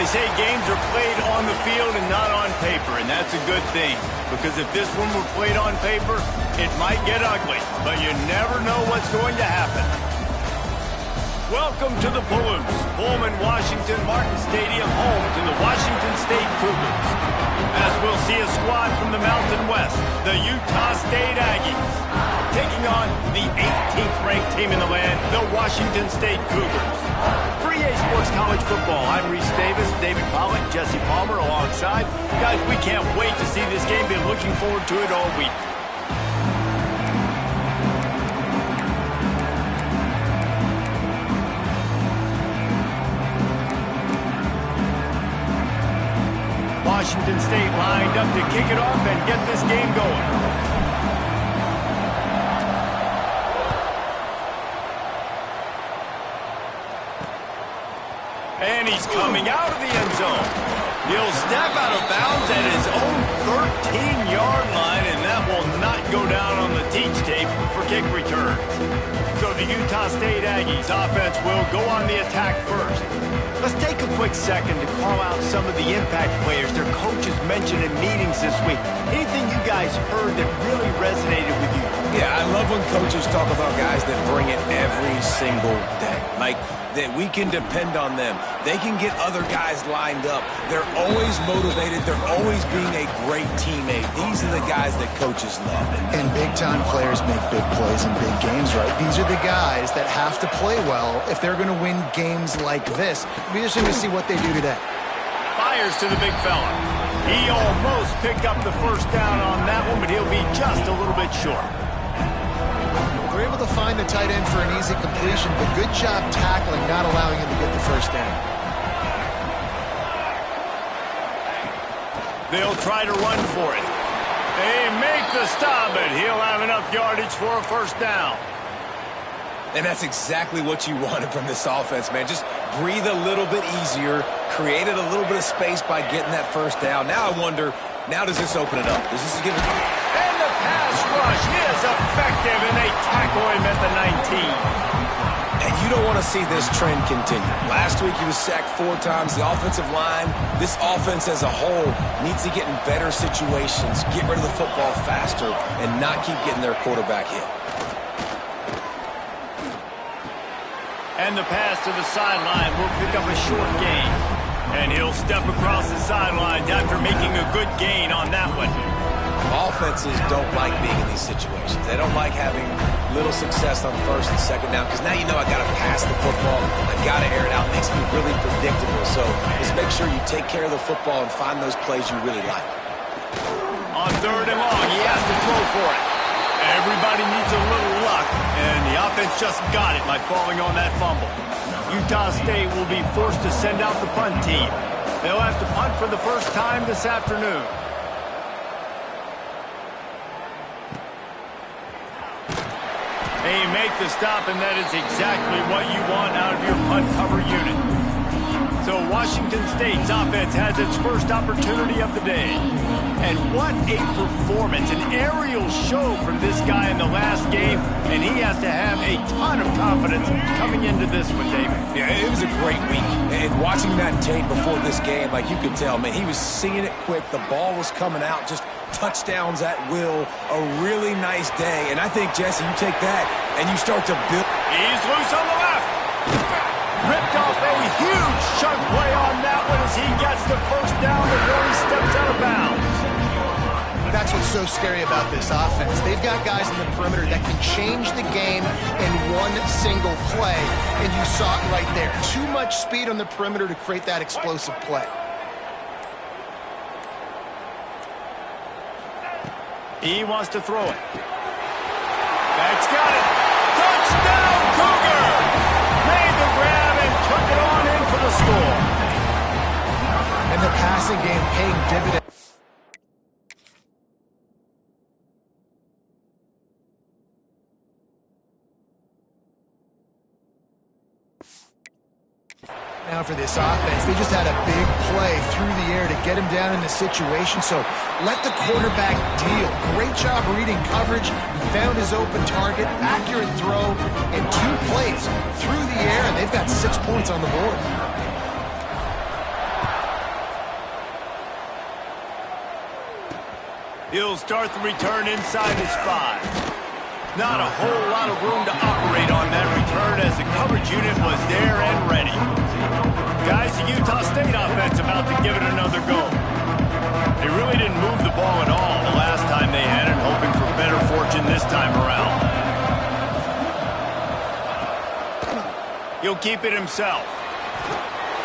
They say games are played on the field and not on paper, and that's a good thing. Because if this one were played on paper, it might get ugly, but you never know what's going to happen. Welcome to the Palouse, Pullman, Washington, Martin Stadium, home to the Washington State Cougars. As we'll see a squad from the Mountain West, the Utah State Aggies, taking on the 18th ranked team in the land, the Washington State Cougars. For EA Sports College Football, I'm Reese Davis, David Pollock, Jesse Palmer alongside. Guys, we can't wait to see this game. Been looking forward to it all week. Washington State lined up to kick it off and get this game going. And he's coming out of the end zone. He'll step out of bounds at his own 13-yard line, and that will not go down on the teach tape for kick return. So the Utah State Aggies offense will go on the attack first. Let's take a quick second to call out some of the impact players their coaches mentioned in meetings this week. Anything you guys heard that really resonated with you? Yeah, I love when coaches talk about guys that bring it every single day. Like, that we can depend on them. They can get other guys lined up. They're always motivated. They're always being a great teammate. These are the guys that coaches love. And big-time players make big plays in big games, right? These are the guys that have to play well if they're going to win games like this. We're just going to see what they do today. Fires to the big fella. He almost picked up the first down on that one, but he'll be just a little bit short. We're able to find the tight end for an easy completion, but good job tackling, not allowing him to get the first down. They'll try to run for it. They make the stop, but he'll have enough yardage for a first down. And that's exactly what you wanted from this offense, man. Just breathe a little bit easier, created a little bit of space by getting that first down. Now I wonder, now does this open it up? Does this give it... And the pass rush is effective, and they tackle him at the 19. And you don't want to see this trend continue. Last week he was sacked 4 times. The offensive line, this offense as a whole, needs to get in better situations, get rid of the football faster, and not keep getting their quarterback hit. And the pass to the sideline will pick up a short gain. And he'll step across the sidelines after making a good gain on that one. Offenses don't like being in these situations. They don't like having little success on first and second down, because now you know I got to pass the football. I got to air it out. It makes me really predictable. So just make sure you take care of the football and find those plays you really like. On 3rd and long, he has to throw for it. Everybody needs a little luck, and the offense just got it by falling on that fumble. Utah State will be forced to send out the punt team. They'll have to punt for the first time this afternoon. They make the stop, and that is exactly what you want out of your punt cover unit. So Washington State's offense has its first opportunity of the day. And what a performance, an aerial show from this guy in the last game, and he has to have a ton of confidence coming into this one, David. Yeah, it was a great week. And watching that tape before this game, like you could tell, man, he was seeing it quick. The ball was coming out, just touchdowns at will. A really nice day. And I think, Jesse, you take that and you start to build. He's loose on the left. Ripped off a huge chunk play on that one as he gets the first down before he steps out of bounds. That's what's so scary about this offense. They've got guys in the perimeter that can change the game in one single play, and you saw it right there. Too much speed on the perimeter to create that explosive play. He wants to throw it. That's got it. Touchdown, Cougar! Made the grab and took it on in for the score. And the passing game paying dividends. Now for this offense, they just had a big play through the air to get him down in the situation, so let the quarterback deal. Great job reading coverage. He found his open target, accurate throw, and 2 plays through the air, and they've got 6 points on the board. He'll start the return inside his 5. Not a whole lot of room to operate on that return as the coverage unit was there and ready. Guys, the Utah State offense about to give it another go. They really didn't move the ball at all the last time they had it, hoping for better fortune this time around. He'll keep it himself.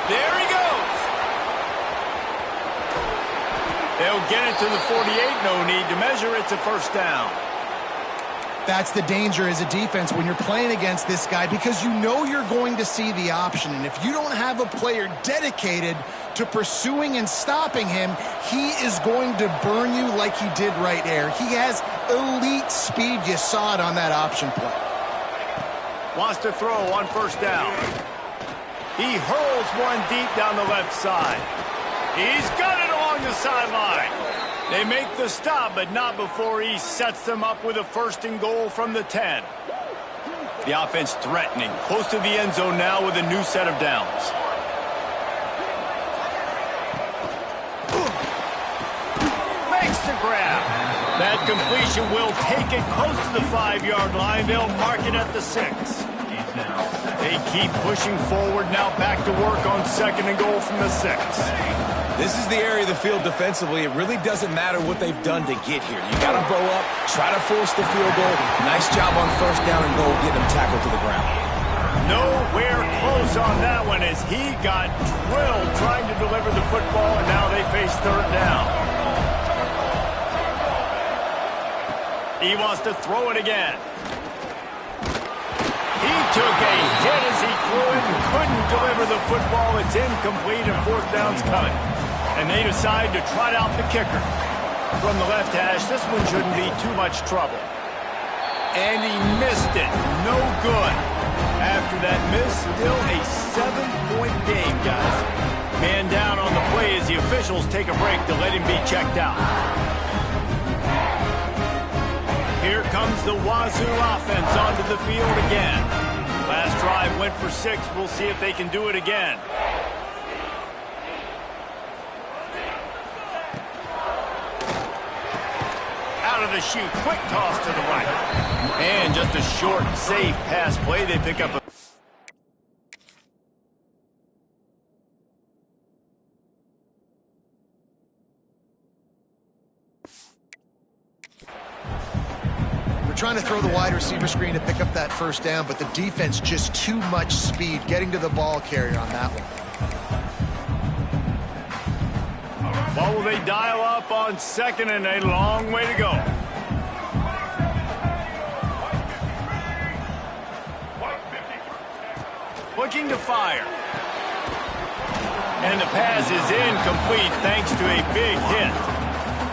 There he goes. They'll get it to the 48, no need to measure. It's a first down. That's the danger as a defense when you're playing against this guy, because you know you're going to see the option. And if you don't have a player dedicated to pursuing and stopping him, he is going to burn you like he did right there. He has elite speed. You saw it on that option play. Wants to throw on first down. He hurls one deep down the left side. He's got it along the sideline. They make the stop, but not before he sets them up with a 1st and goal from the 10. The offense threatening, close to the end zone now with a new set of downs. Makes the grab. That completion will take it close to the 5-yard line. They'll mark it at the 6. They keep pushing forward now, back to work on 2nd and goal from the 6. This is the area of the field defensively. It really doesn't matter what they've done to get here. You got to bow up, try to force the field goal. Nice job on 1st down and goal, getting them tackled to the ground. Nowhere close on that one as he got drilled trying to deliver the football, and now they face 3rd down. He wants to throw it again. He took a hit as he threw it and couldn't deliver the football. It's incomplete and 4th down's coming. And they decide to trot out the kicker. From the left hash, this one shouldn't be too much trouble. And he missed it. No good. After that miss, still a 7-point game, guys. Man down on the play as the officials take a break to let him be checked out. Here comes the Wazzu offense onto the field again. Last drive went for 6. We'll see if they can do it again. Out of the chute, quick toss to the right. And just a short, safe pass play. They pick up a... Trying to throw the wide receiver screen to pick up that 1st down, but the defense just too much speed getting to the ball carrier on that one. What will they dial up on 2nd and a long way to go? Looking to fire. And the pass is incomplete thanks to a big hit.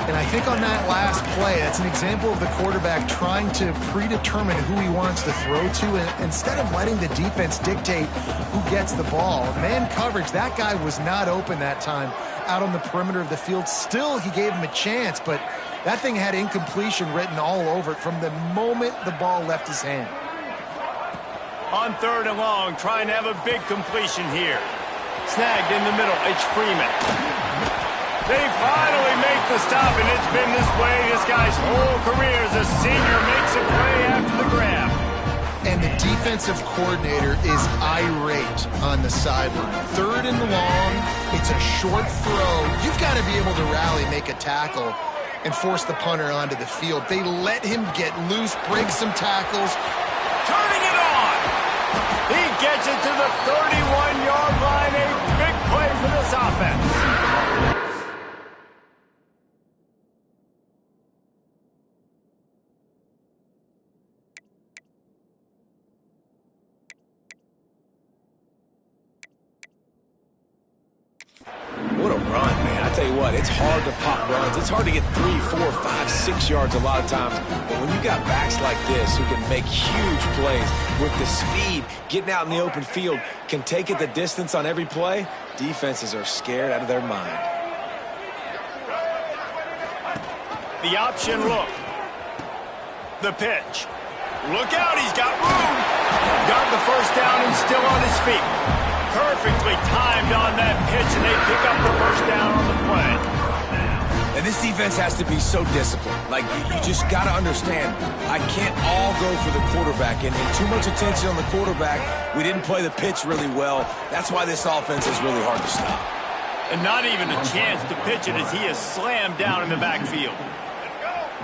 And I think on that last play, that's an example of the quarterback trying to predetermine who he wants to throw to, and instead of letting the defense dictate who gets the ball. Man coverage, that guy was not open that time out on the perimeter of the field. Still, he gave him a chance, but that thing had incompletion written all over it from the moment the ball left his hand. On 3rd and long, trying to have a big completion here. Snagged in the middle, it's Freeman. They finally make the stop, and it's been this way this guy's whole career as a senior. Makes a play after the grab. And the defensive coordinator is irate on the sideline. 3rd and long, it's a short throw. You've got to be able to rally, make a tackle, and force the punter onto the field. They let him get loose, break some tackles. Turning it on. He gets it to the 31-yard line. A big play for this offense. What a run, man. I tell you what, it's hard to pop runs. It's hard to get 3, 4, 5, 6 yards a lot of times. But when you got backs like this who can make huge plays with the speed, getting out in the open field, can take it the distance on every play, defenses are scared out of their mind. The option look. The pitch. Look out, he's got room. Got the 1st down and still on his feet. Perfectly timed on that pitch, and they pick up the 1st down on the play. And this defense has to be so disciplined. Like, you just got to understand, I can't all go for the quarterback. And too much attention on the quarterback. We didn't play the pitch really well. That's why this offense is really hard to stop. And not even a chance to pitch it as he is slammed down in the backfield.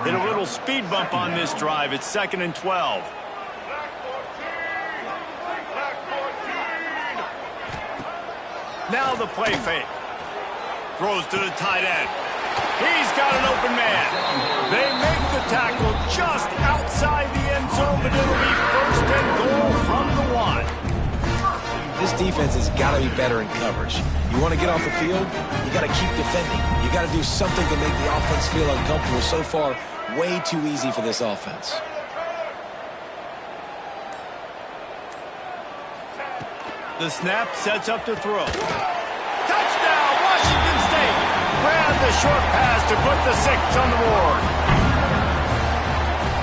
Hit a little speed bump on this drive. It's 2nd and 12. Now the play fake. Throws to the tight end. He's got an open man. They make the tackle just outside the end zone, but it'll be 1st and goal from the 1. This defense has got to be better in coverage. You want to get off the field, you got to keep defending. You got to do something to make the offense feel uncomfortable. So far, way too easy for this offense. The snap sets up to throw. Touchdown, Washington State! Grab the short pass to put the 6 on the board.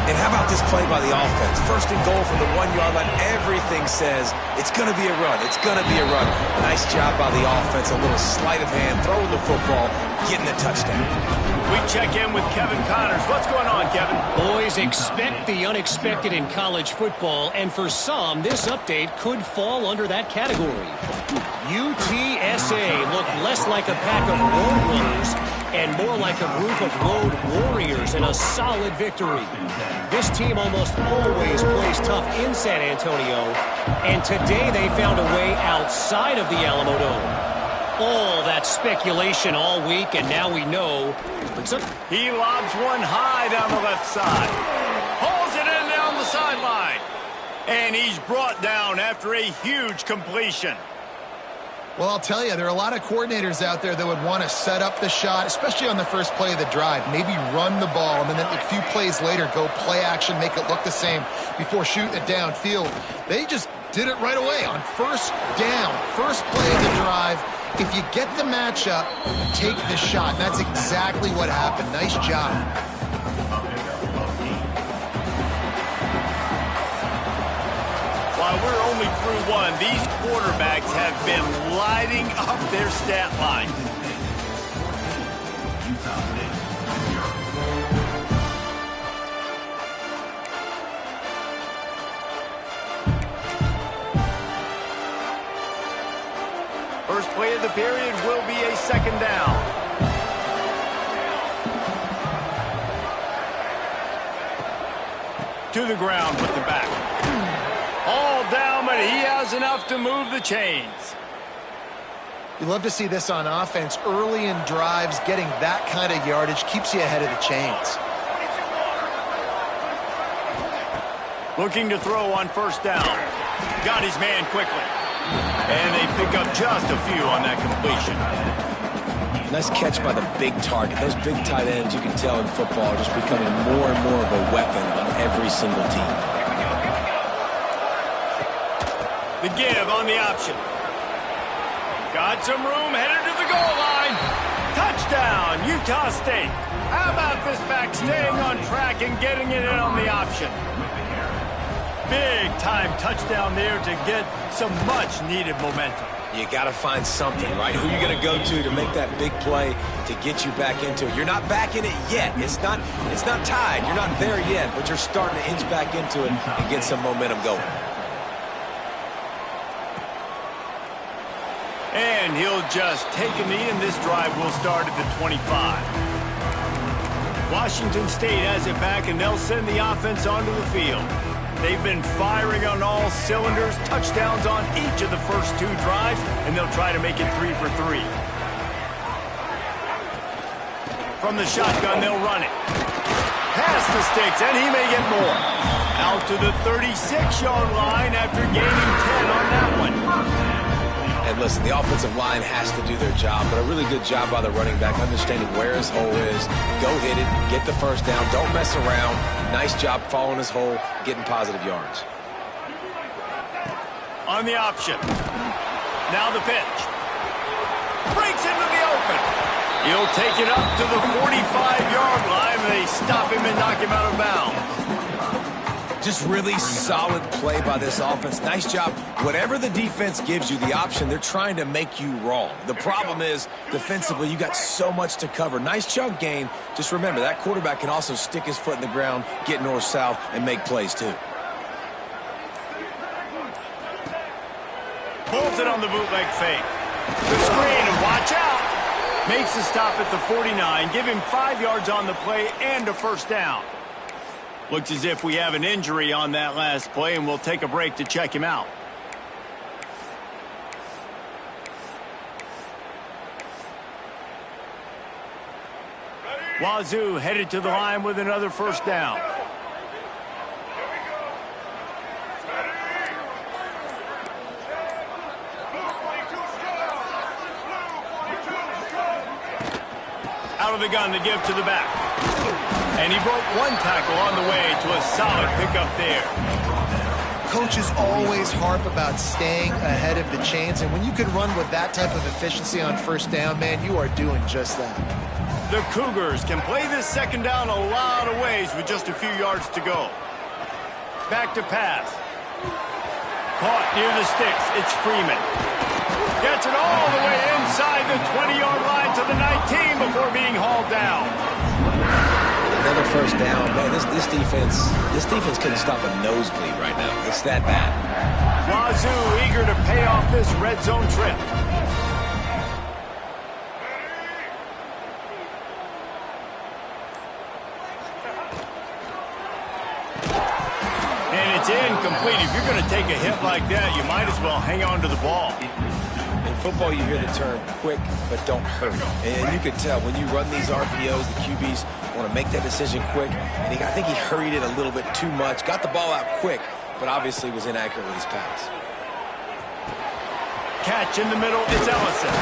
And how about this play by the offense? 1st and goal from the 1-yard line. Everything says it's going to be a run. It's going to be a run. Nice job by the offense. A little sleight of hand, throwing the football, getting the touchdown. We check in with Kevin Connors. What's going on, Kevin? Boys, expect the unexpected in college football, and for some, this update could fall under that category. UTSA looked less like a pack of road runners and more like a group of road warriors in a solid victory. This team almost always plays tough in San Antonio, and today they found a way outside of the Alamo Dome. All that speculation all week, and now we know. He lobs one high down the left side. Hauls it in down the sideline. And he's brought down after a huge completion. Well, I'll tell you, there are a lot of coordinators out there that would want to set up the shot, especially on the first play of the drive. Maybe run the ball, and then a few plays later, go play action, make it look the same before shooting it downfield. They just did it right away on 1st down, first play of the drive. If you get the matchup, take the shot. And that's exactly what happened. Nice job. While we're only through 1, these quarterbacks have been lighting up their stat line. First play of the period will be a 2nd down. To the ground with the back. All down, but he has enough to move the chains. You love to see this on offense. Early in drives, getting that kind of yardage keeps you ahead of the chains. Looking to throw on 1st down. Got his man quickly. And they pick up just a few on that completion. Nice catch by the big target. Those big tight ends, you can tell in football, are just becoming more and more of a weapon on every single team. The give on the option. Got some room, headed to the goal line. Touchdown, Utah State. How about this back staying on track and getting it in on the option? Big time touchdown there to get some much needed momentum. You got to find something, right? Who you going to go to make that big play to get you back into it? You're not back in it yet. It's not tied. You're not there yet, but you're starting to inch back into it and get some momentum going. And he'll just take a knee, and this drive will start at the 25. Washington State has it back, and they'll send the offense onto the field. They've been firing on all cylinders, touchdowns on each of the first 2 drives, and they'll try to make it 3 for 3. From the shotgun, they'll run it. Past the sticks, and he may get more. Out to the 36-yard line after gaining 10 on that one. And listen, the offensive line has to do their job, but a really good job by the running back, understanding where his hole is. Go hit it, get the 1st down, don't mess around. Nice job following his hole, getting positive yards. On the option. Now the pitch. Breaks into the open. He'll take it up to the 45-yard line. They stop him and knock him out of bounds. Just really solid play by this offense. Nice job. Whatever the defense gives you, the option, they're trying to make you wrong. The problem is, defensively, you got so much to cover. Nice chunk gain. Just remember, that quarterback can also stick his foot in the ground, get north-south, and make plays, too. Pulls it on the bootleg fake. The screen, and watch out. Makes the stop at the 49. Give him 5 yards on the play and a first down. Looks as if we have an injury on that last play, and we'll take a break to check him out. Wazzu headed to the line with another first down. Out of the gun to give to the back. And he broke one tackle on the way to a solid pickup there. Coaches always harp about staying ahead of the chains, and when you can run with that type of efficiency on first down, man, you are doing just that. The Cougars can play this second down a lot of ways with just a few yards to go. Back to pass. Caught near the sticks. It's Freeman. Gets it all the way inside the 20-yard line to the 19 before being hauled down. Another first down. Man, this defense couldn't stop a nosebleed right now. It's that bad. Wazzu eager to pay off this red zone trip. And it's incomplete. If you're going to take a hit like that, you might as well hang on to the ball. In football, you hear the term quick, but don't hurt. And you can tell when you run these RPOs, the QBs want to make that decision quick. And I think he hurried it a little bit too much. Got the ball out quick, but obviously was inaccurate with his pass. Catch in the middle, it's Ellison.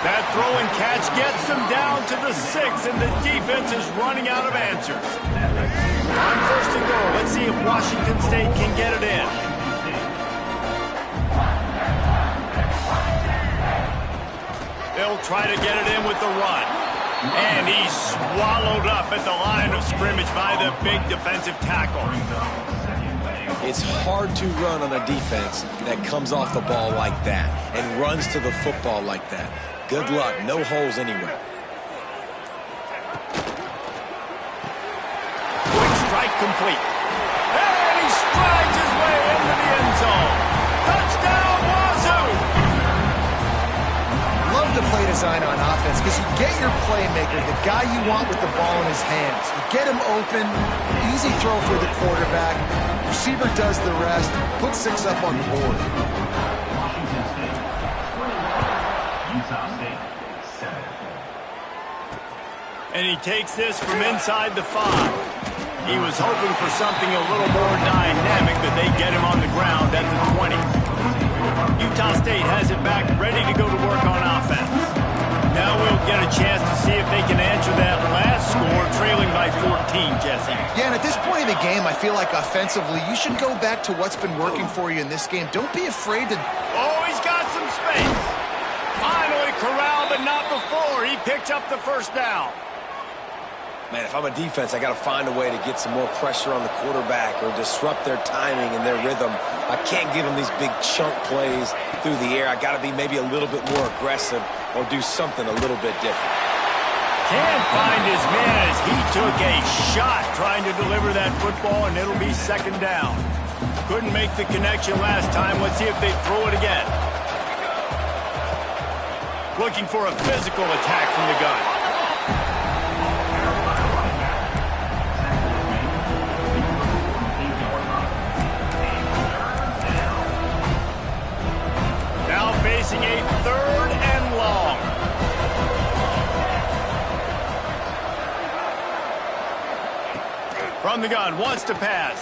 That throw and catch gets them down to the 6, and the defense is running out of answers. On first and goal, let's see if Washington State can get it in. They'll try to get it in with the run. And he's swallowed up at the line of scrimmage by the big defensive tackle. It's hard to run on a defense that comes off the ball like that and runs to the football like that. Good luck. No holes anywhere. Quick strike complete. And he strides his way into the end zone. Touchdown, Wazzu! Love the play design on offense because you get your playmaker, the guy you want with the ball in his hands. You get him open, easy throw for the quarterback. Receiver does the rest, put 6 up on the board. And he takes this from inside the 5. He was hoping for something a little more dynamic, but they get him on the ground at the 20. Utah State has it back, ready to go to work on offense. Now we'll get a chance to see if they can answer that last score, trailing by 14, Jesse. Yeah, and at this point in the game, I feel like offensively, you should go back to what's been working for you in this game. Don't be afraid to... Oh, he's got some space. Finally corralled, but not before. He picked up the first down. Man, if I'm a defense, I got to find a way to get some more pressure on the quarterback or disrupt their timing and their rhythm. I can't give them these big chunk plays through the air. I got to be maybe a little bit more aggressive or do something a little bit different. Can't find his man as he took a shot trying to deliver that football, and it'll be second down. Couldn't make the connection last time. Let's see if they throw it again. Looking for a physical attack from the gun. Facing a 3rd and long. From the gun, wants to pass.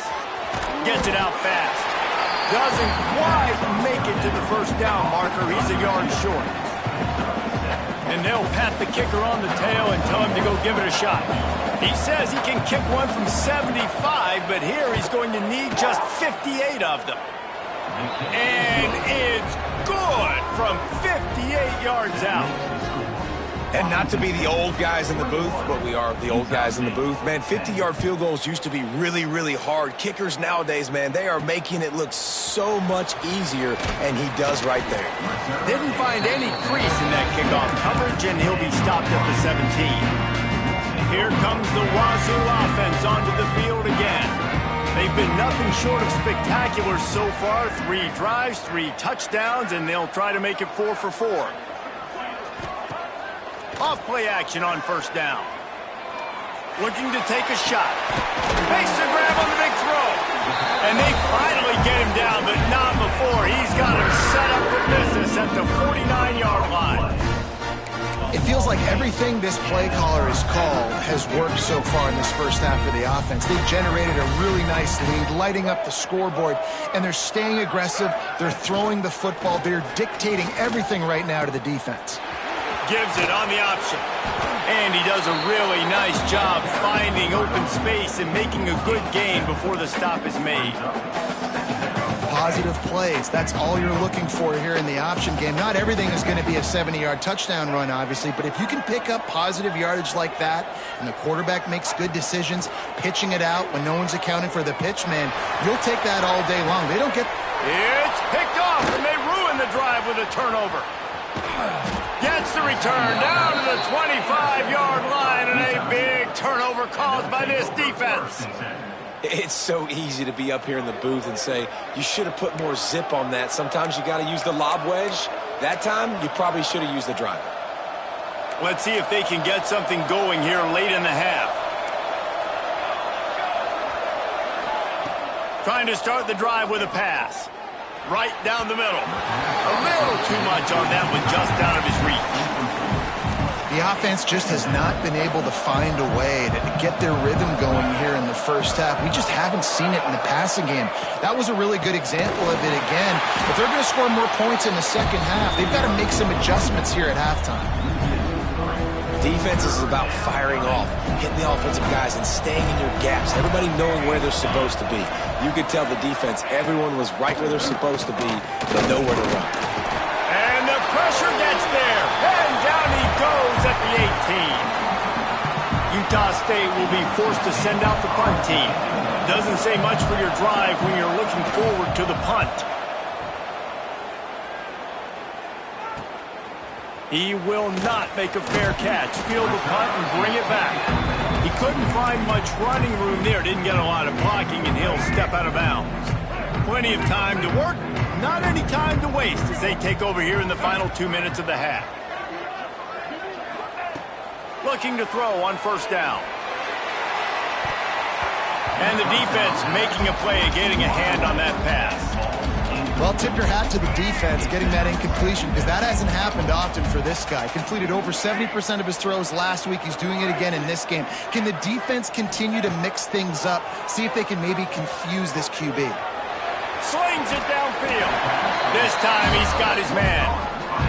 Gets it out fast. Doesn't quite make it to the first down marker. He's a yard short. And they'll pat the kicker on the tail and tell him to go give it a shot. He says he can kick one from 75, but here he's going to need just 58 of them. And it's good from 58 yards out. And not to be the old guys in the booth, but we are the old guys in the booth. Man, 50-yard field goals used to be really, really hard. Kickers nowadays, man, they are making it look so much easier, and he does right there. Didn't find any crease in that kickoff coverage, and he'll be stopped at the 17. Here comes the Wazzu offense onto the field again. They've been nothing short of spectacular so far. 3 drives, 3 touchdowns, and they'll try to make it 4 for 4. Off-play action on first down. Looking to take a shot. Makes the grab on the big throw. And they finally get him down, but not before. He's got him set up for business at the 49-yard line. It feels like everything this play caller has called has worked so far in this first half for the offense. They've generated a really nice lead, lighting up the scoreboard, and they're staying aggressive. They're throwing the football. They're dictating everything right now to the defense. Gives it on the option. And he does a really nice job finding open space and making a good gain before the stop is made. Positive plays. That's all you're looking for here in the option game. Not everything is going to be a 70-yard touchdown run, obviously, but if you can pick up positive yardage like that and the quarterback makes good decisions, pitching it out when no one's accounting for the pitch, man, you'll take that all day long. They don't get... It's picked off, and they ruin the drive with a turnover. Gets the return down to the 25-yard line, and a big turnover caused by this defense. It's so easy to be up here in the booth and say, you should have put more zip on that. Sometimes you got to use the lob wedge. That time, you probably should have used the driver. Let's see if they can get something going here late in the half. Trying to start the drive with a pass. Right down the middle. A little too much on that one, just out of his reach. The offense just has not been able to find a way to get their rhythm going here in the first half. We just haven't seen it in the passing game. That was a really good example of it again. If they're going to score more points in the second half, they've got to make some adjustments here at halftime. Defense is about firing off, hitting the offensive guys, and staying in your gaps. Everybody knowing where they're supposed to be. You could tell the defense, everyone was right where they're supposed to be, but nowhere to run. And the pressure gets there. And down he goes at the 18. Utah State will be forced to send out the punt team. Doesn't say much for your drive when you're looking forward to the punt. He will not make a fair catch. Field the punt and bring it back. He couldn't find much running room there. Didn't get a lot of blocking, and he'll step out of bounds. Plenty of time to work. Not any time to waste as they take over here in the final 2 minutes of the half. Looking to throw on first down. And the defense making a play and getting a hand on that pass. Well, tip your hat to the defense getting that incompletion, because that hasn't happened often for this guy. Completed over 70% of his throws last week. He's doing it again in this game. Can the defense continue to mix things up? See if they can maybe confuse this QB. Slings it downfield. This time he's got his man.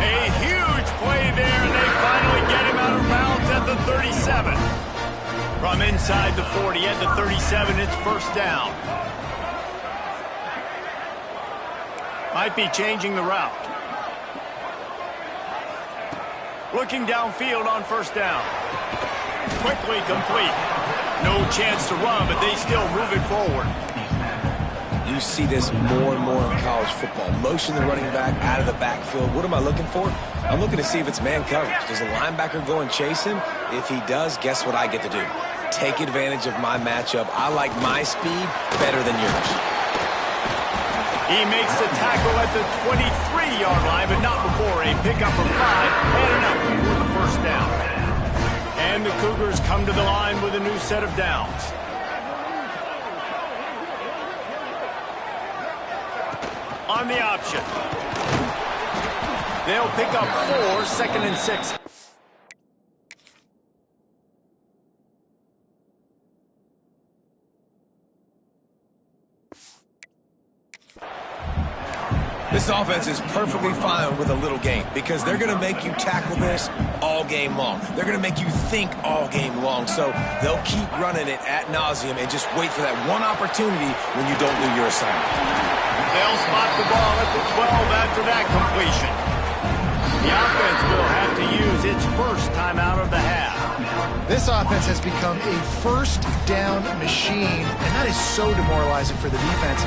A huge play there, and they finally get him out of bounds at the 37. From inside the 40 at the 37, it's first down. Might be changing the route. Looking downfield on first down. Quickly complete. No chance to run, but they still move it forward. You see this more and more in college football. Motion the running back out of the backfield. What am I looking for? I'm looking to see if it's man coverage. Does the linebacker go and chase him? If he does, guess what I get to do? Take advantage of my matchup. I like my speed better than yours. He makes the tackle at the 23-yard line, but not before a pickup of 5 and enough for the first down. And the Cougars come to the line with a new set of downs. On the option. They'll pick up 4, 2nd and 6. This offense is perfectly fine with a little game because they're going to make you tackle this all game long. They're going to make you think all game long. So they'll keep running it ad nauseum and just wait for that one opportunity when you don't do your assignment. They'll spot the ball at the 12 after that completion. The offense will have to use its first timeout of the half. This offense has become a first down machine, and that is so demoralizing for the defense,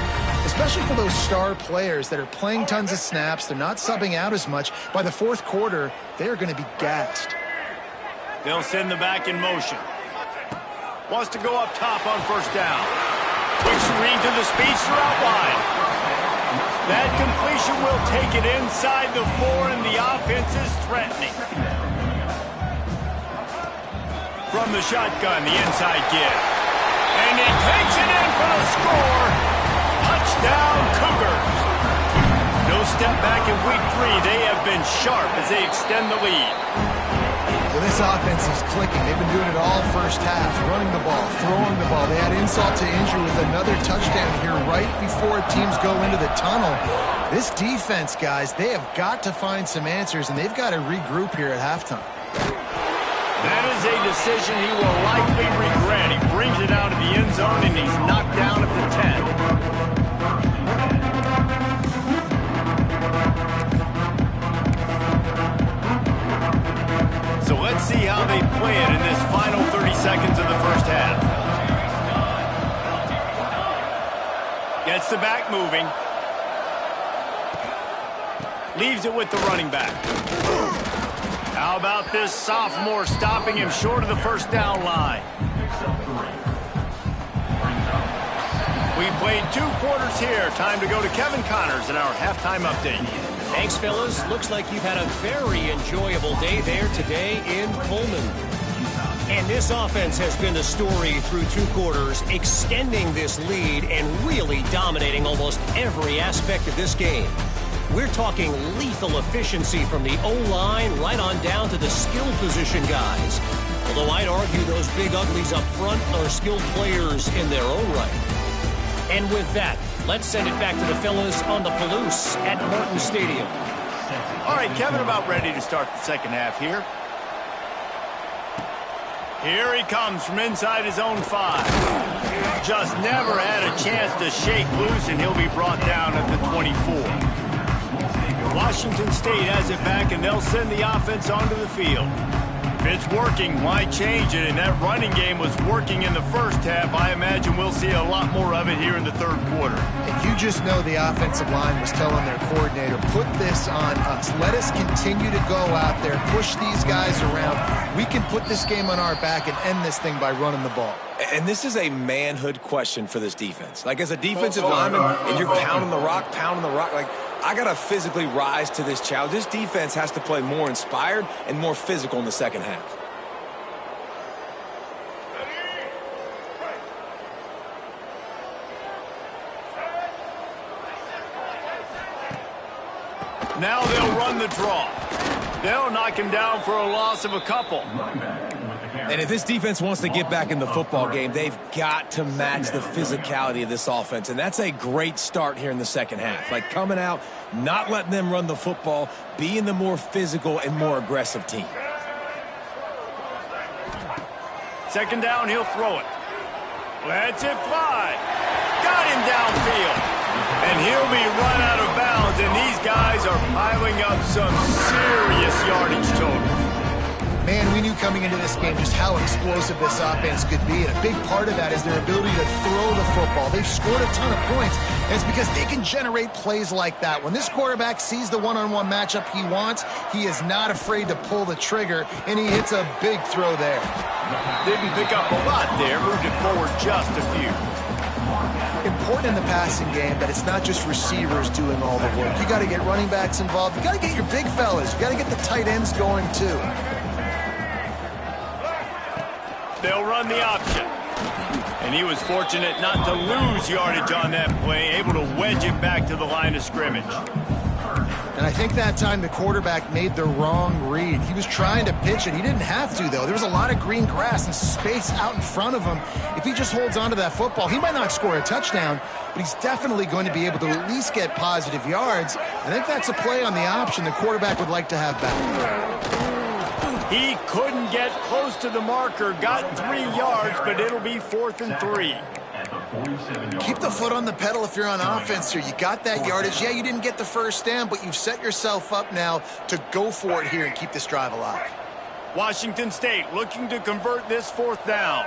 especially for those star players that are playing tons of snaps. They're not subbing out as much. By the fourth quarter, they're going to be gassed. They'll send the back in motion. Wants to go up top on first down. Quick screen to the speedster out wide. That completion will take it inside the 4, and the offense is threatening. From the shotgun, the inside give. And he takes it in for the score. Touchdown, Cougars. No step back in week 3. They have been sharp as they extend the lead. Well, this offense is clicking. They've been doing it all first half, running the ball, throwing the ball. They had insult to injury with another touchdown here right before teams go into the tunnel. This defense, guys, they have got to find some answers, and they've got to regroup here at halftime. That is a decision he will likely regret. He brings it out of the end zone, and he's knocked down at the 10. So let's see how they play it in this final 30 seconds of the first half. Gets the back moving. Leaves it with the running back. How about this sophomore stopping him short of the first down line? We played 2 quarters here. Time to go to Kevin Connors in our halftime update. Thanks, fellas. Looks like you've had a very enjoyable day there today in Pullman. And this offense has been the story through 2 quarters, extending this lead and really dominating almost every aspect of this game. We're talking lethal efficiency from the O-line right on down to the skill position guys. Although I'd argue those big uglies up front are skilled players in their own right. And with that, let's send it back to the fellas on the Palouse at Martin Stadium. All right, Kevin, about ready to start the second half here. Here he comes from inside his own 5. Just never had a chance to shake loose, and he'll be brought down at the 24. Washington State has it back, and they'll send the offense onto the field. If it's working, why change it? And that running game was working in the first half. I imagine we'll see a lot more of it here in the third quarter. And you just know the offensive line was telling their coordinator, put this on us. Let us continue to go out there, push these guys around. We can put this game on our back and end this thing by running the ball. And this is a manhood question for this defense. Like, as a defensive lineman, and you're pounding the rock, like, I got to physically rise to this challenge. This defense has to play more inspired and more physical in the second half. Now they'll run the draw. They'll knock him down for a loss of a couple. And if this defense wants to get back in the football game, they've got to match the physicality of this offense. And that's a great start here in the second half. Like, coming out, not letting them run the football, being the more physical and more aggressive team. Second down, he'll throw it. Lets it fly. Got him downfield. And he'll be run out of bounds. And these guys are piling up some serious yardage totals. Man, we knew coming into this game just how explosive this offense could be, and a big part of that is their ability to throw the football. They've scored a ton of points, and it's because they can generate plays like that. When this quarterback sees the one-on-one matchup he wants, he is not afraid to pull the trigger, and he hits a big throw there. Didn't pick up a lot there, moved it forward just a few. Important in the passing game that it's not just receivers doing all the work. You got to get running backs involved. You got to get your big fellas. You got to get the tight ends going, too. They'll run the option. And he was fortunate not to lose yardage on that play, able to wedge it back to the line of scrimmage. And I think that time the quarterback made the wrong read. He was trying to pitch it. He didn't have to, though. There was a lot of green grass and space out in front of him. If he just holds on to that football, he might not score a touchdown, but he's definitely going to be able to at least get positive yards. I think that's a play on the option the quarterback would like to have back. He couldn't get close to the marker, got 3 yards, but it'll be 4th and 3. Keep the foot on the pedal if you're on offense here. You got that yardage. Yeah, you didn't get the first down, but you've set yourself up now to go for it here and keep this drive alive. Washington State looking to convert this fourth down.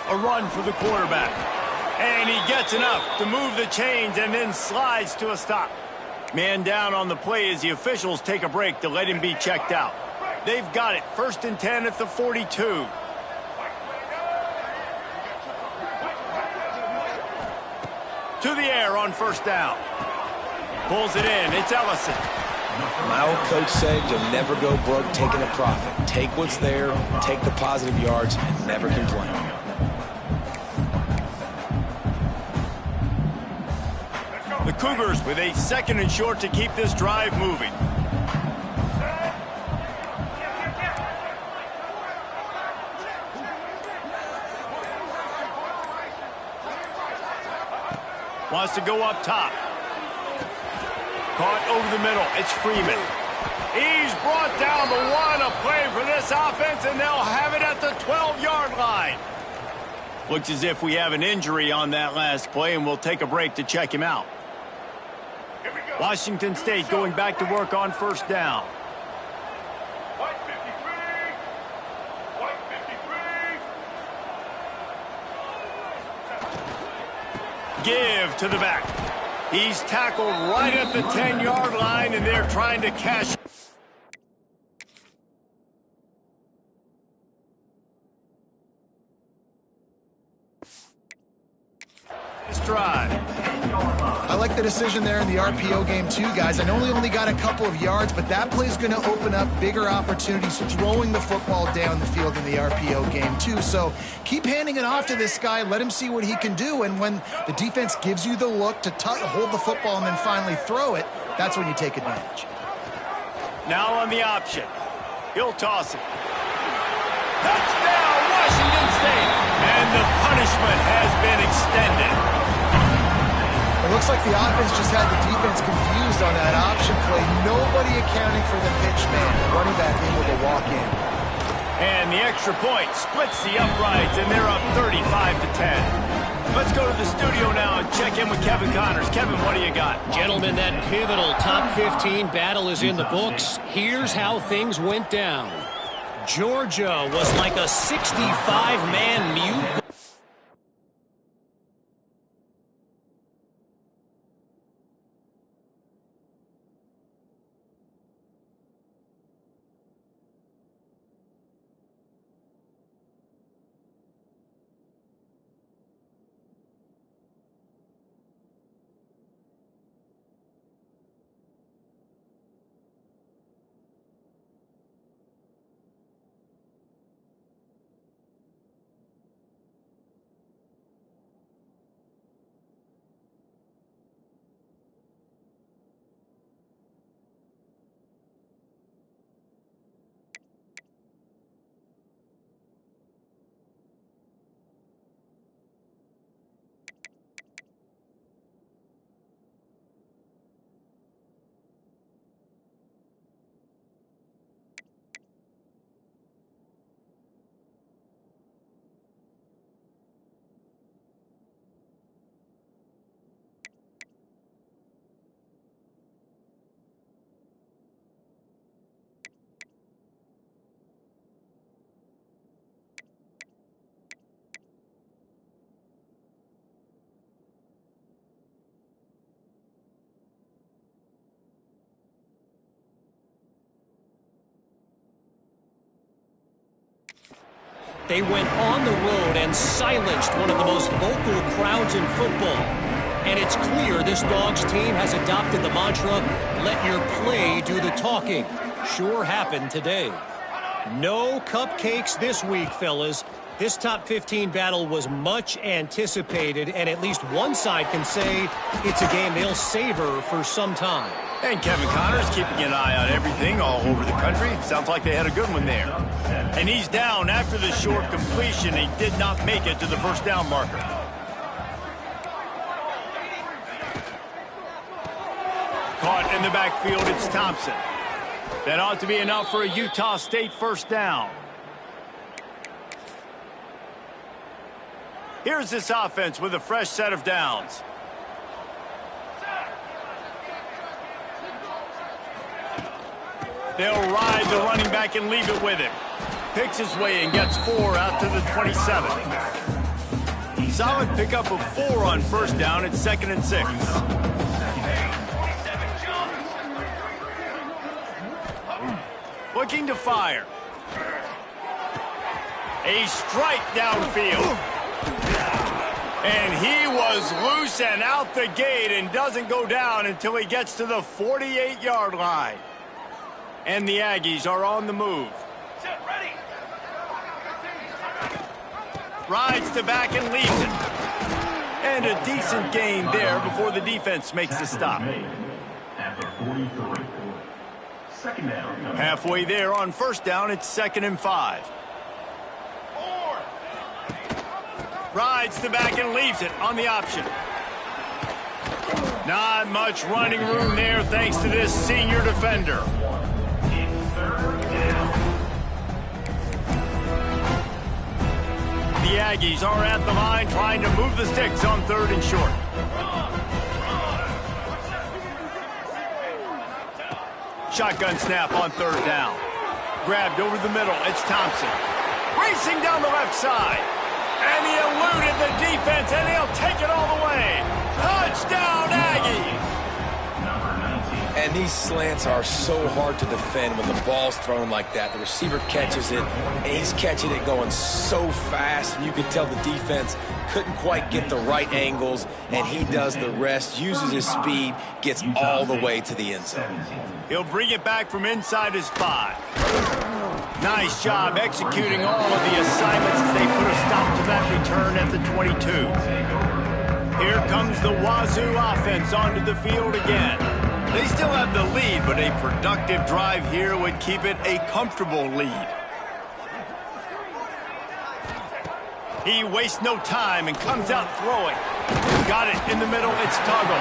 A run for the quarterback. And he gets enough to move the chains and then slides to a stop. Man down on the play as the officials take a break to let him be checked out. They've got it. 1st and 10 at the 42. To the air on 1st down. Pulls it in. It's Ellison. My old coach said you'll never go broke taking a profit. Take what's there, take the positive yards, and never complain. The Cougars with a 2nd and short to keep this drive moving. Wants to go up top. Caught over the middle. It's Freeman. He's brought down the one. A play for this offense, and they'll have it at the 12-yard line. Looks as if we have an injury on that last play, and we'll take a break to check him out. Washington State going back to work on 1st down. Give to the back. He's tackled right at the 10-yard line, and they're trying to cash. This drive. I like the decision there in the RPO game too, guys. I know he only got a couple of yards, but that play is going to open up bigger opportunities throwing the football down the field in the RPO game too. So keep handing it off to this guy. Let him see what he can do. And when the defense gives you the look to hold the football and then finally throw it, that's when you take advantage. Now on the option. He'll toss it. Touchdown, Washington State. And the punishment has been extended. It looks like the offense just had the defense confused on that option play. Nobody accounting for the pitch man. Running back able to walk in. And the extra point splits the uprights, and they're up 35-10. Let's go to the studio now and check in with Kevin Connors. Kevin, what do you got? Gentlemen, that pivotal top 15 battle is in the books. Here's how things went down. Georgia was like a 65-man mute. They went on the road and silenced one of the most vocal crowds in football. And it's clear this Dogs team has adopted the mantra, let your play do the talking. Sure happened today. No cupcakes this week, fellas. This top 15 battle was much anticipated, and at least one side can say it's a game they'll savor for some time. And Kevin Connors keeping an eye on everything all over the country. Sounds like they had a good one there. And he's down after the short completion. He did not make it to the first down marker. Caught in the backfield, it's Thompson. That ought to be enough for a Utah State first down. Here's this offense with a fresh set of downs. They'll ride the running back and leave it with him. Picks his way and gets 4 out to the 27. Solid pickup of 4 on first down. It's 2nd and 6. Looking to fire. A strike downfield. And he was loose and out the gate and doesn't go down until he gets to the 48-yard line. And the Aggies are on the move. Rides to back and leaves it. And a decent gain there before the defense makes the stop. Halfway there on first down, it's 2nd and 5. Rides to back and leaves it on the option. Not much running room there thanks to this senior defender. The Aggies are at the line trying to move the sticks on 3rd and short. Shotgun snap on 3rd down. Grabbed over the middle. It's Thompson. Racing down the left side. And he eluded the defense, and he'll take it all the way. Touchdown, Aggies! And these slants are so hard to defend when the ball's thrown like that. The receiver catches it, and he's catching it going so fast, and you can tell the defense couldn't quite get the right angles, and he does the rest, uses his speed, gets all the way to the end zone. He'll bring it back from inside his 5. Nice job executing all of the assignments as they put a stop to that return at the 22. Here comes the Wazzu offense onto the field again. They still have the lead, but a productive drive here would keep it a comfortable lead. He wastes no time and comes out throwing. Got it in the middle. It's Tuggle.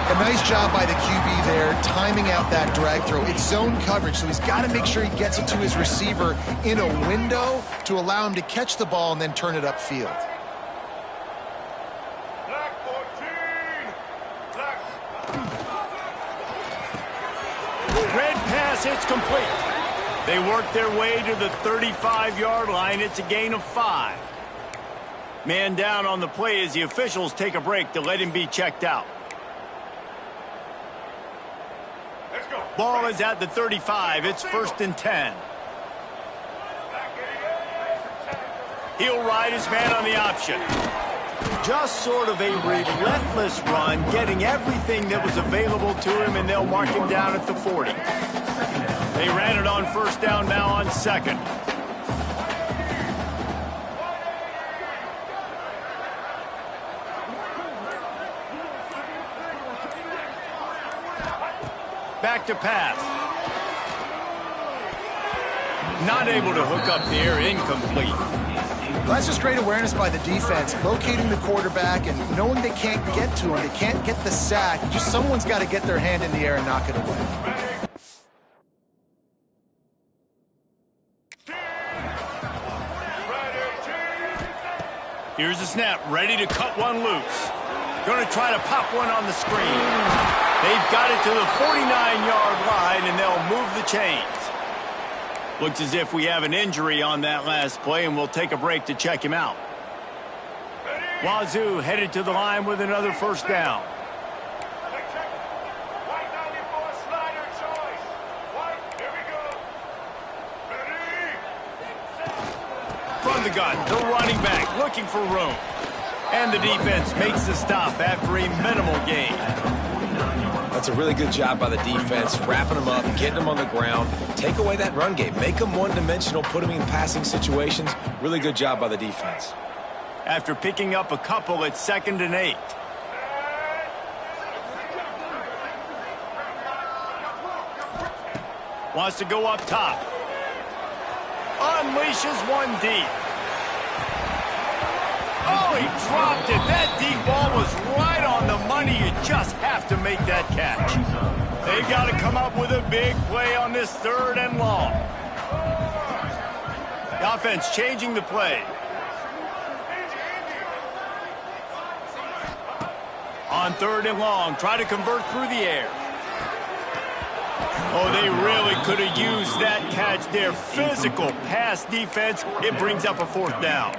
A nice job by the QB there, timing out that drag throw. It's zone coverage, so he's got to make sure he gets it to his receiver in a window to allow him to catch the ball and then turn it upfield. Red pass, it's complete. They work their way to the 35-yard line. It's a gain of 5. Man down on the play as the officials take a break to let him be checked out. Ball is at the 35. It's 1st and 10. He'll ride his man on the option. Just sort of a relentless run, getting everything that was available to him, and they'll mark him down at the 40. They ran it on first down, now on 2nd. Back to pass. Not able to hook up there, incomplete. That's just great awareness by the defense, locating the quarterback and knowing they can't get to him. They can't get the sack. Just someone's got to get their hand in the air and knock it away. Here's the snap, ready to cut one loose. Going to try to pop one on the screen. They've got it to the 49-yard line, and they'll move the chains. Looks as if we have an injury on that last play, and we'll take a break to check him out. Wazzu headed to the line with another first down. From the gun, the running back looking for room. And the defense makes the stop after a minimal gain. That's a really good job by the defense, wrapping them up, getting them on the ground, take away that run game, make them one-dimensional, put them in passing situations. Really good job by the defense. After picking up a couple, it's 2nd and 8. Wants to go up top. Unleashes one deep. Oh, he dropped it. That deep ball was right on the money. You just have to make that catch. They've got to come up with a big play on this 3rd and long. The offense changing the play. On 3rd and long, try to convert through the air. Oh, they really could have used that catch there. Physical pass defense. It brings up a 4th down.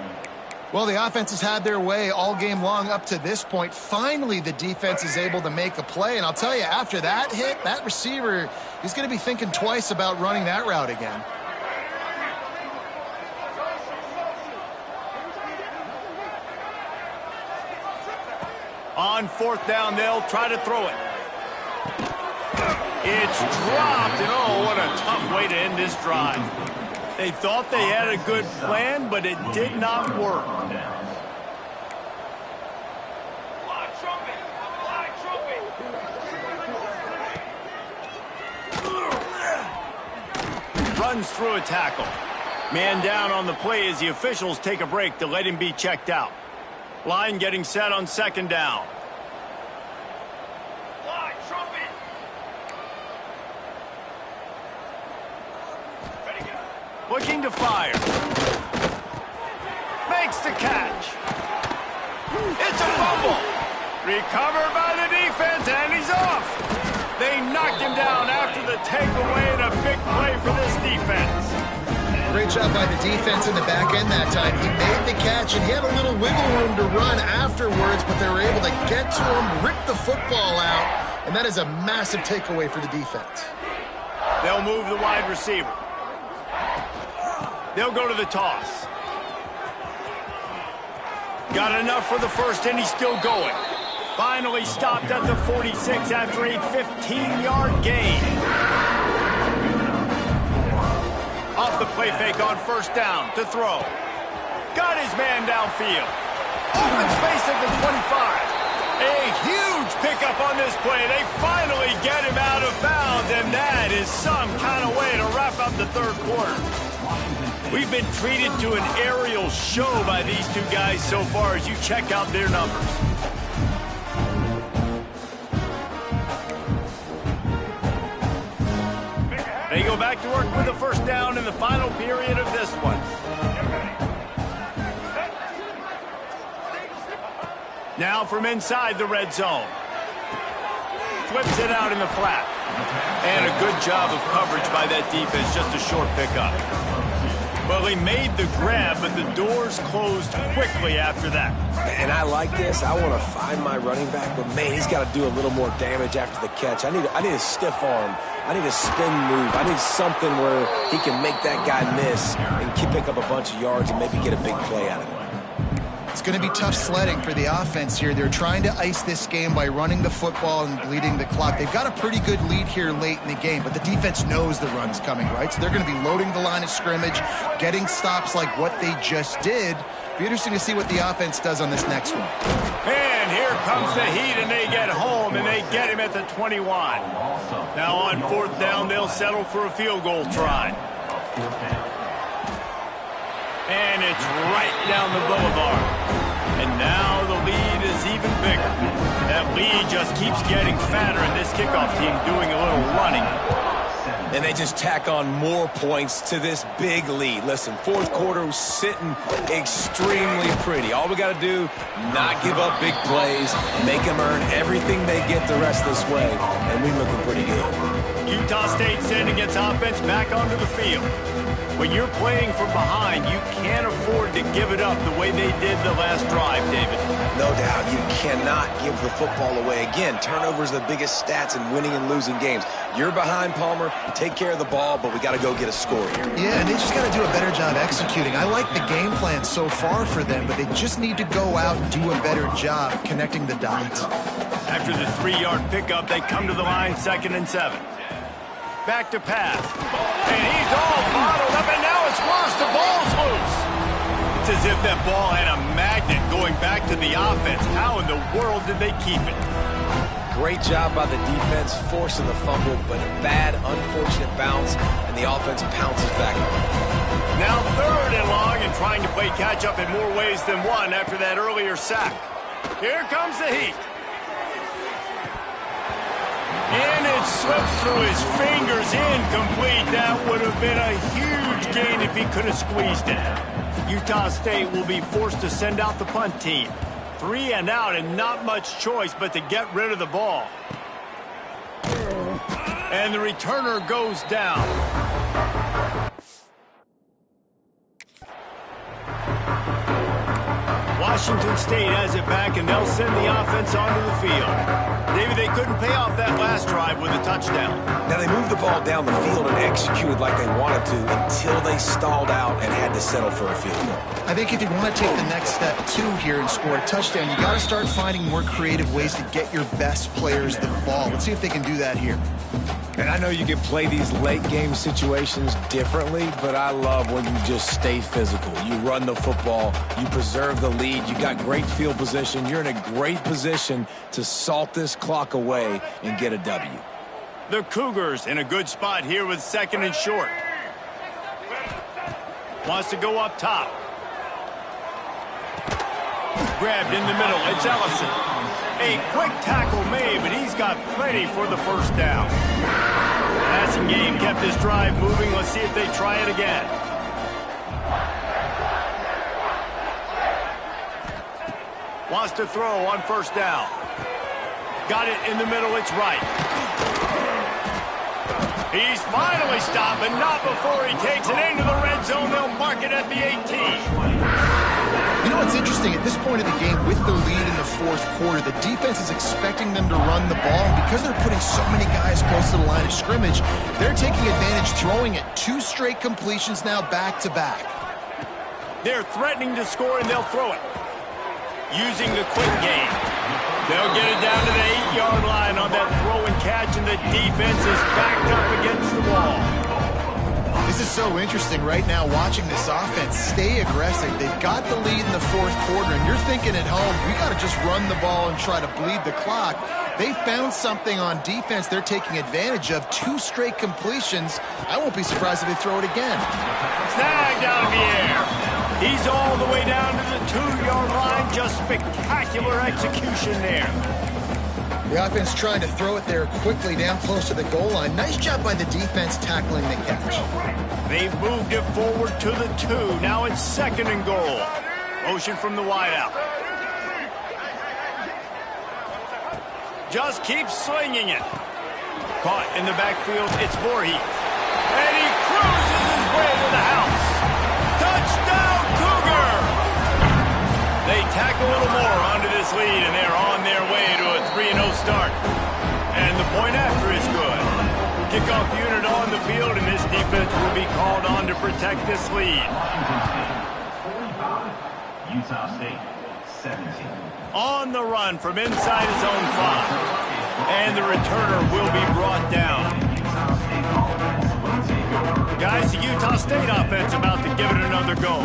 Well, the offense has had their way all game long up to this point. Finally, the defense is able to make a play. And I'll tell you, after that hit, that receiver, he's going to be thinking twice about running that route again. On 4th down, they'll try to throw it. It's dropped, and oh, what a tough way to end this drive. They thought they had a good plan, but it did not work. Runs through a tackle. Man down on the play as the officials take a break to let him be checked out. Line getting set on 2nd down. Looking to fire. Makes the catch. It's a fumble. Recovered by the defense, and he's off. They knocked him down after the takeaway, and a big play for this defense. Great job by the defense in the back end that time. He made the catch, and he had a little wiggle room to run afterwards, but they were able to get to him, rip the football out, and that is a massive takeaway for the defense. They'll move the wide receiver. They'll go to the toss. Got enough for the 1st, and he's still going. Finally stopped at the 46 after a 15-yard gain. Off the play fake on 1st down to throw. Got his man downfield. Open space at the 25. A huge pickup on this play. They finally get him out of bounds, and that is some kind of way to wrap up the 3rd quarter. We've been treated to an aerial show by these two guys so far as you check out their numbers. They go back to work with the 1st down in the final period of this one. Now from inside the red zone. Flips it out in the flat. And a good job of coverage by that defense, just a short pickup. Well, he made the grab, but the doors closed quickly after that. And I like this. I want to find my running back, but, man, he's got to do a little more damage after the catch. I need a stiff arm. I need a spin move. I need something where he can make that guy miss and pick up a bunch of yards and maybe get a big play out of it. It's going to be tough sledding for the offense here. They're trying to ice this game by running the football and bleeding the clock. They've got a pretty good lead here late in the game, but the defense knows the run's coming, right? So they're going to be loading the line of scrimmage, getting stops like what they just did. Be interesting to see what the offense does on this next one. And here comes the heat, and they get home, and they get him at the 21. Now on 4th down, they'll settle for a field goal try. And it's right down the boulevard. And now the lead is even bigger. That lead just keeps getting fatter, and this kickoff team doing a little running. And they just tack on more points to this big lead. Listen, 4th quarter was sitting extremely pretty. All we got to do, not give up big plays, make them earn everything they get the rest of this way, and we're looking pretty good. Utah State sending its offense back onto the field. When you're playing from behind, you can't afford to give it up the way they did the last drive, David. No doubt, you cannot give the football away. Again, turnovers are the biggest stats in winning and losing games. You're behind, Palmer. Take care of the ball, but we got to go get a score here. Yeah, and they just got to do a better job executing. I like the game plan so far for them, but they just need to go out and do a better job connecting the dots. After the 3-yard pickup, they come to the line 2nd and 7. Back to pass. And he's all bottled up, and now it's worse. The ball's loose. It's as if that ball had a magnet going back to the offense. How in the world did they keep it? Great job by the defense, forcing the fumble, but a bad, unfortunate bounce, and the offense pounces back on it. Now 3rd and long, and trying to play catch-up in more ways than one after that earlier sack. Here comes the heat. And it slips through his fingers, incomplete. That would have been a huge gain if he could have squeezed it. Utah State will be forced to send out the punt team. 3 and out and not much choice but to get rid of the ball. And the returner goes down. Washington State has it back, and they'll send the offense onto the field. David, they couldn't pay off that last drive with a touchdown. Now, they moved the ball down the field and executed like they wanted to until they stalled out and had to settle for a field goal. I think if you want to take the next step, too, here and score a touchdown, you got to start finding more creative ways to get your best players the ball. Let's see if they can do that here. And I know you can play these late-game situations differently, but I love when you just stay physical. You run the football, you preserve the lead, you got great field position, you're in a great position to salt this clock away and get a W. The Cougars in a good spot here with 2nd and short. Wants to go up top. Grabbed in the middle, it's Ellison. A quick tackle made, but he's got plenty for the first down. Passing game kept this drive moving. Let's see if they try it again. Wants to throw on 1st down. Got it in the middle, it's right. He's finally stopped, but not before he takes it into the red zone. They'll mark it at the 18. You know what's interesting? At this point of the game, with the lead in the 4th quarter, the defense is expecting them to run the ball. And because they're putting so many guys close to the line of scrimmage, they're taking advantage, throwing it. 2 straight completions now back-to-back. They're threatening to score, and they'll throw it. Using the quick game. They'll get it down to the 8-yard line on that throw and catch, and the defense is backed up against the wall. This is so interesting right now, watching this offense stay aggressive. They've got the lead in the 4th quarter, and you're thinking at home, we got to just run the ball and try to bleed the clock. They found something on defense they're taking advantage of. 2 straight completions. I won't be surprised if they throw it again. Snagged out of the air. He's all the way down to the 2-yard line. Just spectacular execution there. The offense trying to throw it there quickly down close to the goal line. Nice job by the defense tackling the catch. They've moved it forward to the 2. Now it's 2nd and goal. Motion from the wideout. Just keeps slinging it. Caught in the backfield, it's Voorhees. And he cruises his way to the house. Touchdown, Cougar! They tack a little more onto this lead, and they're on their way to a 3-0 start. And the point after is good. Kickoff unit on the field, and this defense will be called on to protect this lead. Utah State, 17. On the run from inside his own 5. And the returner will be brought down. Guys, the Utah State offense about to give it another go.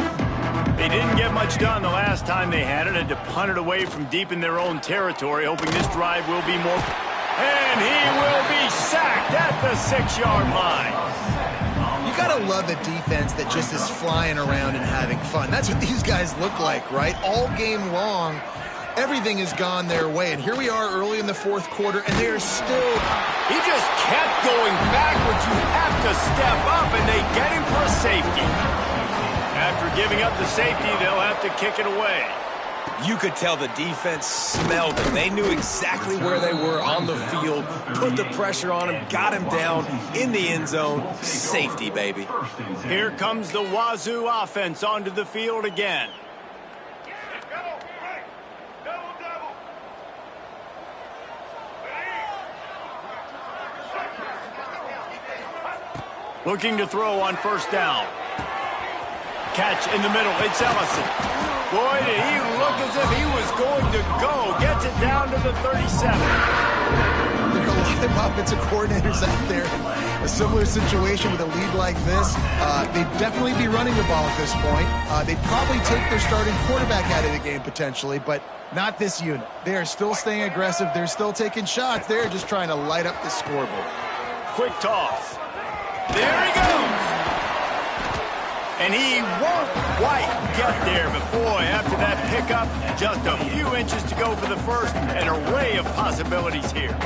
They didn't get much done the last time they had it. Had to punt it away from deep in their own territory, hoping this drive will be more. And he will be sacked at the 6-yard line. You gotta love a defense that just is flying around and having fun. That's what these guys look like, right? All game long, everything has gone their way. And here we are early in the 4th quarter, and they're still... He just kept going backwards. You have to step up, and they get him for a safety. After giving up the safety, they'll have to kick it away. You could tell the defense smelled it. They knew exactly where they were on the field, put the pressure on him, got him down in the end zone. Safety, baby. Here comes the Wazzu offense onto the field again. Looking to throw on 1st down. Catch in the middle, it's Ellison. Boy, did he look as if he was going to go. Gets it down to the 37. There are a lot of offensive coordinators out there. A similar situation with a lead like this. They'd definitely be running the ball at this point. They'd probably take their starting quarterback out of the game potentially, but not this unit. They are still staying aggressive. They're still taking shots. They're just trying to light up the scoreboard. Quick toss. There he goes. And he won't quite get there, but boy, after that pickup, just a few inches to go for the first. An array of possibilities here.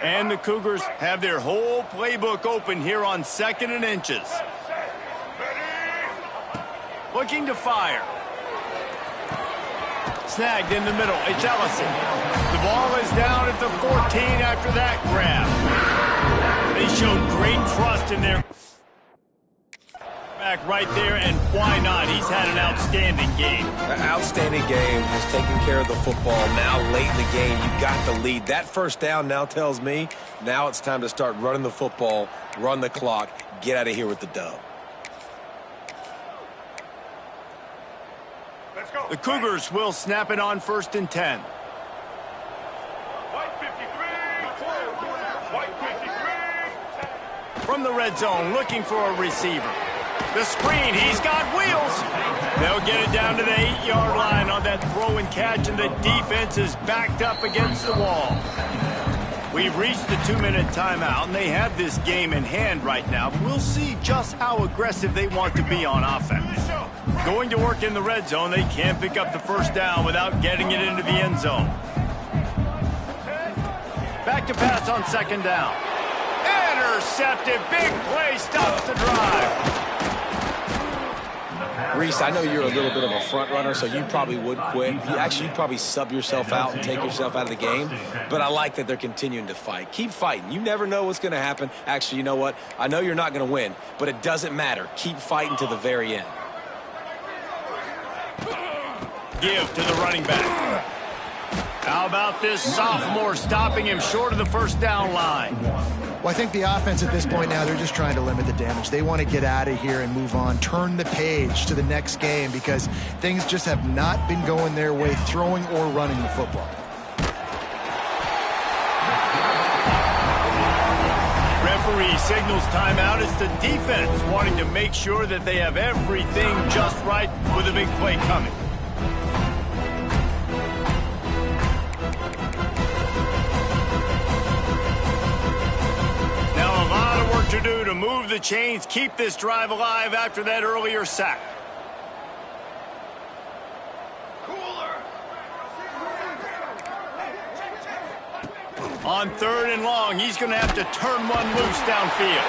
And the Cougars have their whole playbook open here on 2nd and inches. Looking to fire. Snagged in the middle. It's Ellison. The ball is down at the 14 after that grab. They showed great trust in their back right there, and why not? He's had an outstanding game. An outstanding game, has taken care of the football. Now late in the game, you got the lead. That first down now tells me now it's time to start running the football, run the clock, get out of here with the dub. Let's go. The Cougars will snap it on 1st and 10. From the red zone, looking for a receiver. The screen, he's got wheels. They'll get it down to the 8-yard line on that throw and catch, and the defense is backed up against the wall. We've reached the 2-minute timeout, and they have this game in hand right now. We'll see just how aggressive they want to be on offense. Going to work in the red zone, they can't pick up the first down without getting it into the end zone. Back to pass on 2nd down. Intercepted, big play, stops the drive. Reese, I know you're a little bit of a front runner, so you probably would quit. You'd probably sub yourself out and take yourself out of the game. But I like that they're continuing to fight. Keep fighting. You never know what's going to happen. Actually, you know what? I know you're not going to win, but it doesn't matter. Keep fighting to the very end. Give to the running back. How about this sophomore stopping him short of the first down line? Well, I think the offense at this point now, they're just trying to limit the damage. They want to get out of here and move on, turn the page to the next game because things just have not been going their way, throwing or running the football. Referee signals timeout. It's the defense wanting to make sure that they have everything just right with a big play coming. To do to move the chains, keep this drive alive after that earlier sack. On 3rd and long, he's going to have to turn one loose downfield.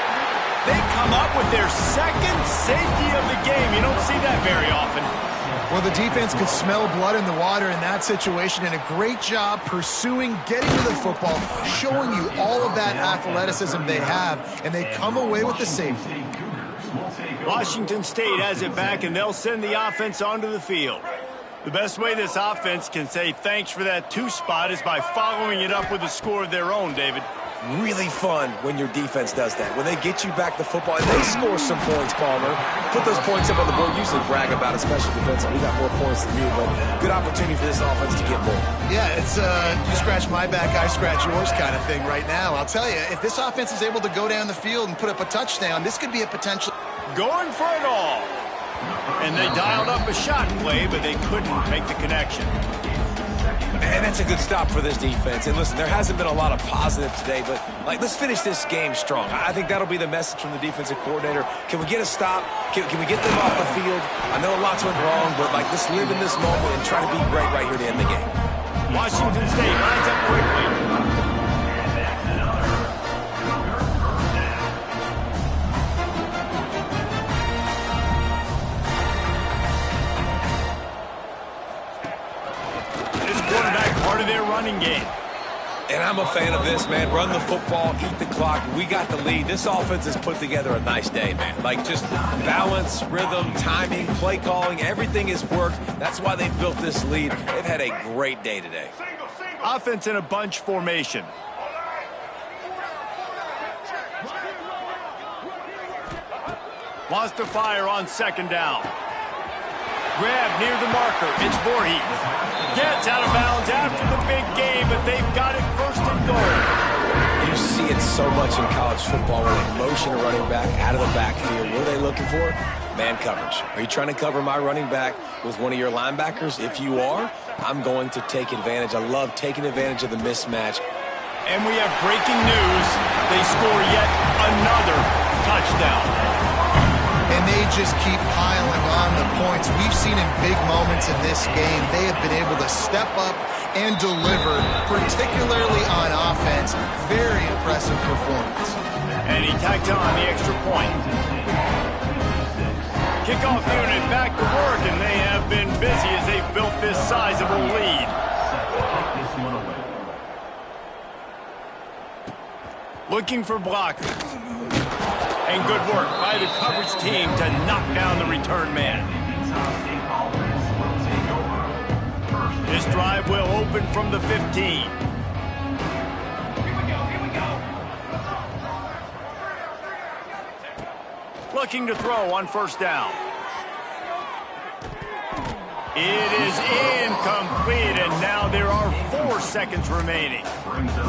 They come up with their 2nd safety of the game. You don't see that very often. Well, the defense could smell blood in the water in that situation, and a great job pursuing, getting to the football, showing you all of that athleticism they have, and they come away with the safety. Washington State has it back, and they'll send the offense onto the field. The best way this offense can say thanks for that 2 spot is by following it up with a score of their own, David. Really fun when your defense does that. When they get you back the football and they score some points, Palmer. Put those points up on the board. Usually brag about it, especially defensively. We got more points than you, but good opportunity for this offense to get more. Yeah, it's you scratch my back, I scratch yours kind of thing right now. I'll tell you, if this offense is able to go down the field and put up a touchdown, this could be a potential. Going for it all. And they dialed up a shot play, but they couldn't make the connection. Man, that's a good stop for this defense. And listen, there hasn't been a lot of positive today, but let's finish this game strong. I think that'll be the message from the defensive coordinator. Can we get a stop? Can we get them off the field? I know lots went wrong, but let's live in this moment and try to be great right here to end the game. Washington State lines up quickly. Running game. And I'm a fan of this, man. Run the football, eat the clock. We got the lead. This offense has put together a nice day, man. Just balance, rhythm, timing, play calling, everything has worked. That's why they've built this lead. They've had a great day today. Offense in a bunch formation. Wants to fire on 2nd down. Grab near the marker. It's Voorhees. Gets out of bounds after the big game, but they've got it 1st and goal. You see it so much in college football when they motion a running back out of the backfield. What are they looking for? Man coverage. Are you trying to cover my running back with one of your linebackers? If you are, I'm going to take advantage. I love taking advantage of the mismatch. And we have breaking news. They score yet another touchdown. And they just keep piling on the points. We've seen in big moments in this game, they have been able to step up and deliver, particularly on offense. Very impressive performance. And he tacked on the extra point. Kickoff unit back to work, and they have been busy as they've built this sizable lead. Looking for blockers. And good work by the coverage team to knock down the return man. This drive will open from the 15. Looking to throw on first down. It is incomplete, and now there are 4 seconds remaining.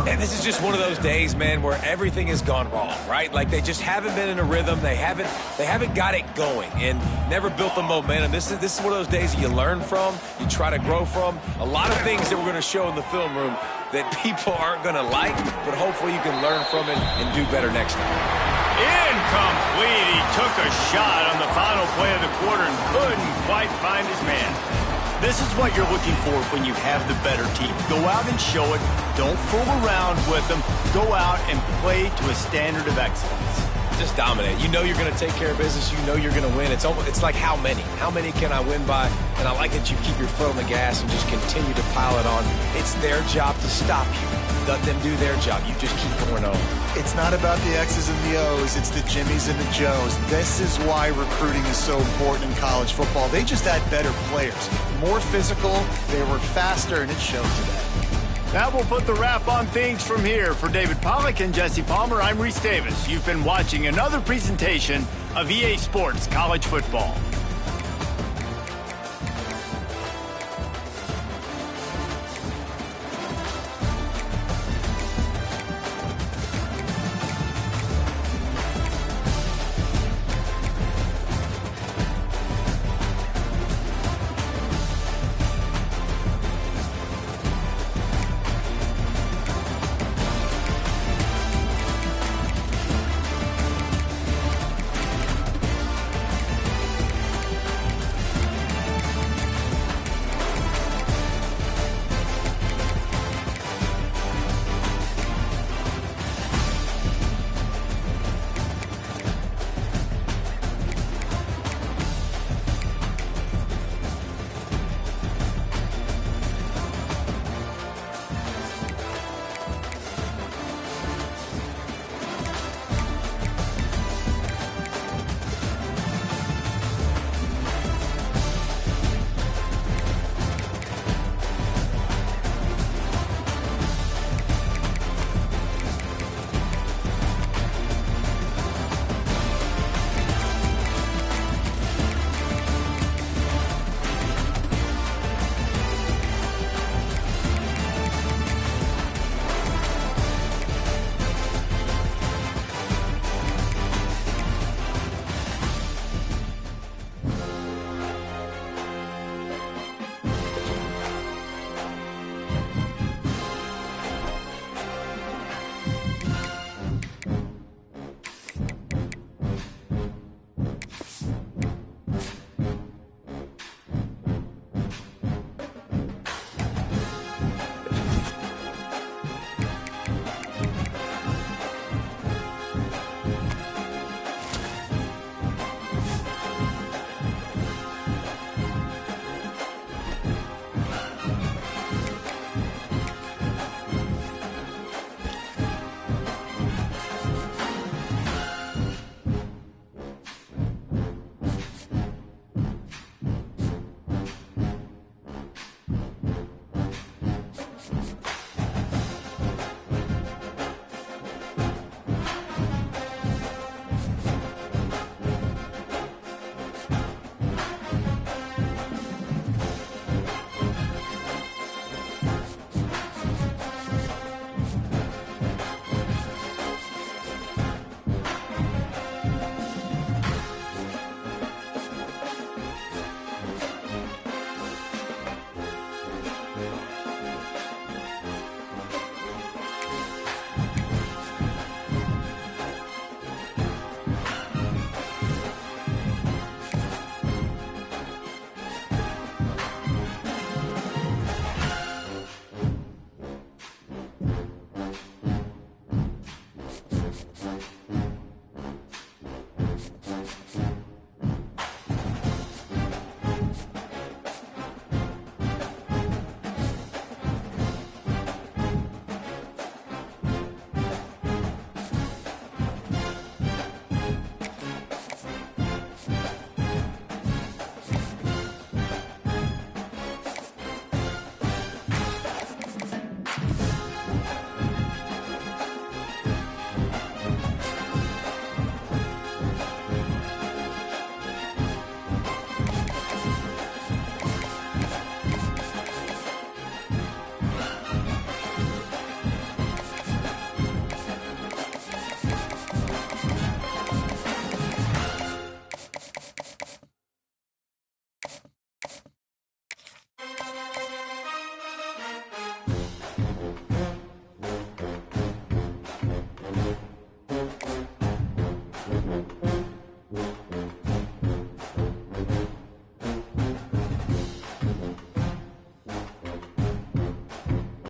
And this is just one of those days, man, where everything has gone wrong, right? Like they just haven't been in a rhythm. They haven't got it going and never built the momentum. This is one of those days you learn from, you try to grow from. A lot of things that we're going to show in the film room that people aren't going to like, but hopefully you can learn from it and do better next time. Incomplete. He took a shot on the final play of the quarter and couldn't quite find his man. This is what you're looking for when you have the better team. Go out and show it. Don't fool around with them. Go out and play to a standard of excellence. Just dominate. You know you're going to take care of business. You know you're going to win. It's like how many? How many can I win by? And I like that you keep your foot on the gas and just continue to pile it on. It's their job to stop you. Let them do their job. You just keep going on. It's not about the X's and the O's. It's the Jimmies and the Joes. This is why recruiting is so important in college football. They just had better players. More physical. They were faster, and it showed today. That will put the wrap on things from here. For David Pollack and Jesse Palmer, I'm Reese Davis. You've been watching another presentation of EA Sports College Football.